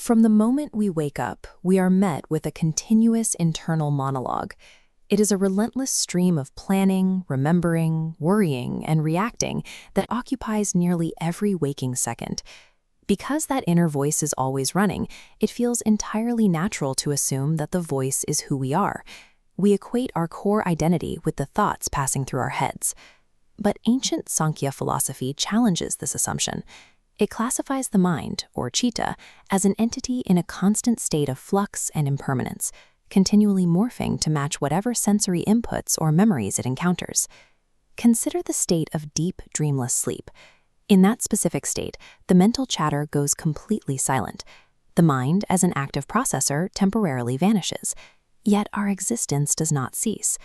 From the moment we wake up, we are met with a continuous internal monologue. It is a relentless stream of planning, remembering, worrying, and reacting that occupies nearly every waking second. Because that inner voice is always running, it feels entirely natural to assume that the voice is who we are. We equate our core identity with the thoughts passing through our heads. But ancient Sankhya philosophy challenges this assumption. It classifies the mind, or Chitta, as an entity in a constant state of flux and impermanence, continually morphing to match whatever sensory inputs or memories it encounters. Consider the state of deep, dreamless sleep. In that specific state, the mental chatter goes completely silent. The mind, as an active processor, temporarily vanishes. Yet our existence does not cease.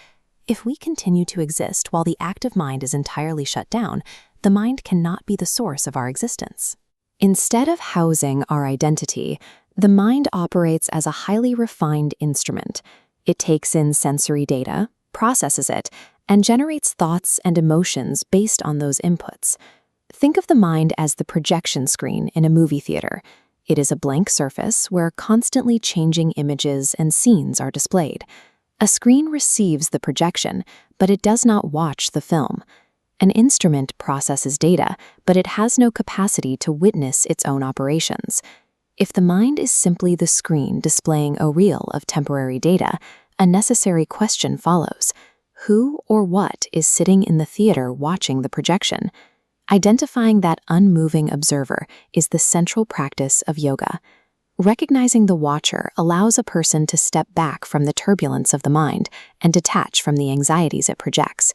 If we continue to exist while the active mind is entirely shut down, the mind cannot be the source of our existence. Instead of housing our identity, the mind operates as a highly refined instrument. It takes in sensory data, processes it, and generates thoughts and emotions based on those inputs. Think of the mind as the projection screen in a movie theater. It is a blank surface where constantly changing images and scenes are displayed. A screen receives the projection, but it does not watch the film. An instrument processes data, but it has no capacity to witness its own operations. If the mind is simply the screen displaying a reel of temporary data, a necessary question follows. Who or what is sitting in the theater watching the projection? Identifying that unmoving observer is the central practice of yoga. Recognizing the watcher allows a person to step back from the turbulence of the mind and detach from the anxieties it projects.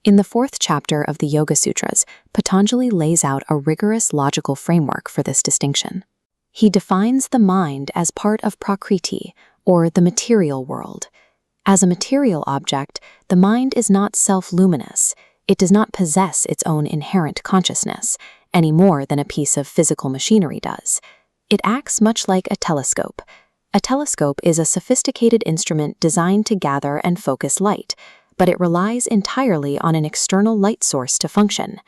In the 4th chapter of the Yoga Sutras, Patanjali lays out a rigorous logical framework for this distinction. He defines the mind as part of Prakriti, or the material world. As a material object, the mind is not self-luminous. It does not possess its own inherent consciousness, any more than a piece of physical machinery does. It acts much like a telescope. A telescope is a sophisticated instrument designed to gather and focus light, but it relies entirely on an external light source to function.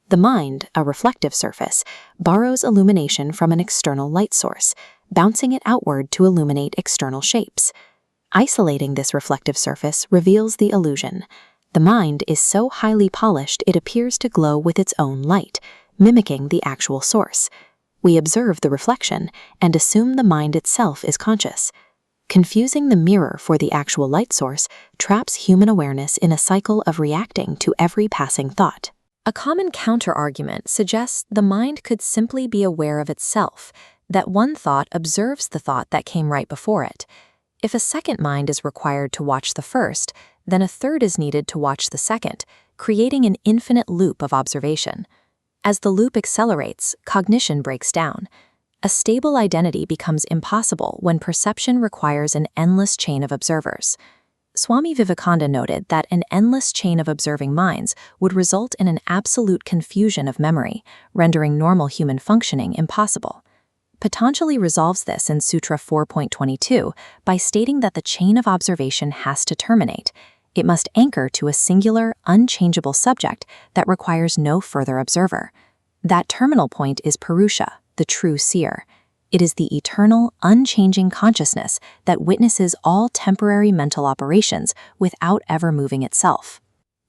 The mind, a reflective surface, borrows illumination from an external light source, bouncing it outward to illuminate external shapes. Isolating this reflective surface reveals the illusion. The mind is so highly polished it appears to glow with its own light, mimicking the actual source. We observe the reflection and assume the mind itself is conscious. Confusing the mirror for the actual light source traps human awareness in a cycle of reacting to every passing thought. A common counter-argument suggests the mind could simply be aware of itself, that one thought observes the thought that came right before it. If a second mind is required to watch the first, then a third is needed to watch the second, creating an infinite loop of observation. As the loop accelerates, cognition breaks down. A stable identity becomes impossible when perception requires an endless chain of observers. Swami Vivekananda noted that an endless chain of observing minds would result in an absolute confusion of memory, rendering normal human functioning impossible. Patanjali resolves this in Sutra 4.22 by stating that the chain of observation has to terminate. It must anchor to a singular, unchangeable subject that requires no further observer. That terminal point is Purusha, the true seer. It is the eternal, unchanging consciousness that witnesses all temporary mental operations without ever moving itself.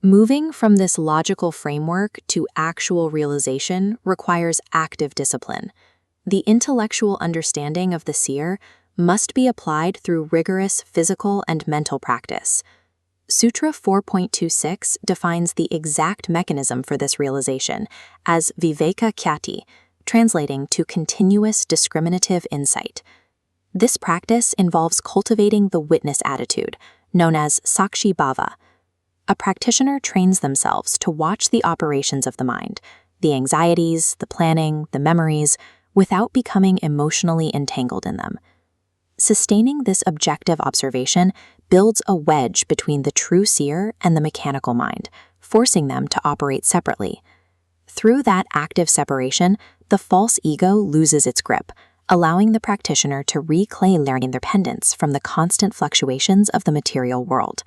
Moving from this logical framework to actual realization requires active discipline. The intellectual understanding of the seer must be applied through rigorous physical and mental practice. Sutra 4.26 defines the exact mechanism for this realization as viveka khyati, translating to continuous discriminative insight. This practice involves cultivating the witness attitude, known as sakshi bhava. A practitioner trains themselves to watch the operations of the mind, the anxieties, the planning, the memories, without becoming emotionally entangled in them. Sustaining this objective observation builds a wedge between the true seer and the mechanical mind, forcing them to operate separately. Through that active separation, the false ego loses its grip, allowing the practitioner to reclaim their independence from the constant fluctuations of the material world.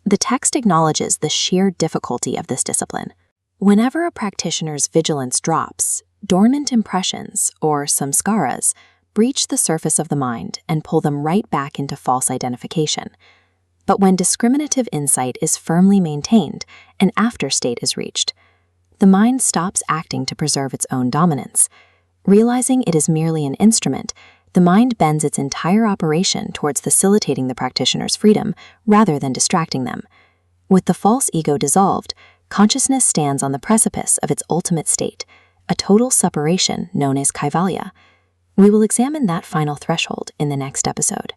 The text acknowledges the sheer difficulty of this discipline. Whenever a practitioner's vigilance drops, dormant impressions, or samskaras, breach the surface of the mind and pull them right back into false identification. But when discriminative insight is firmly maintained, an after state is reached. The mind stops acting to preserve its own dominance. Realizing it is merely an instrument, the mind bends its entire operation towards facilitating the practitioner's freedom rather than distracting them. With the false ego dissolved, consciousness stands on the precipice of its ultimate state, a total separation known as Kaivalya. We will examine that final threshold in the next episode.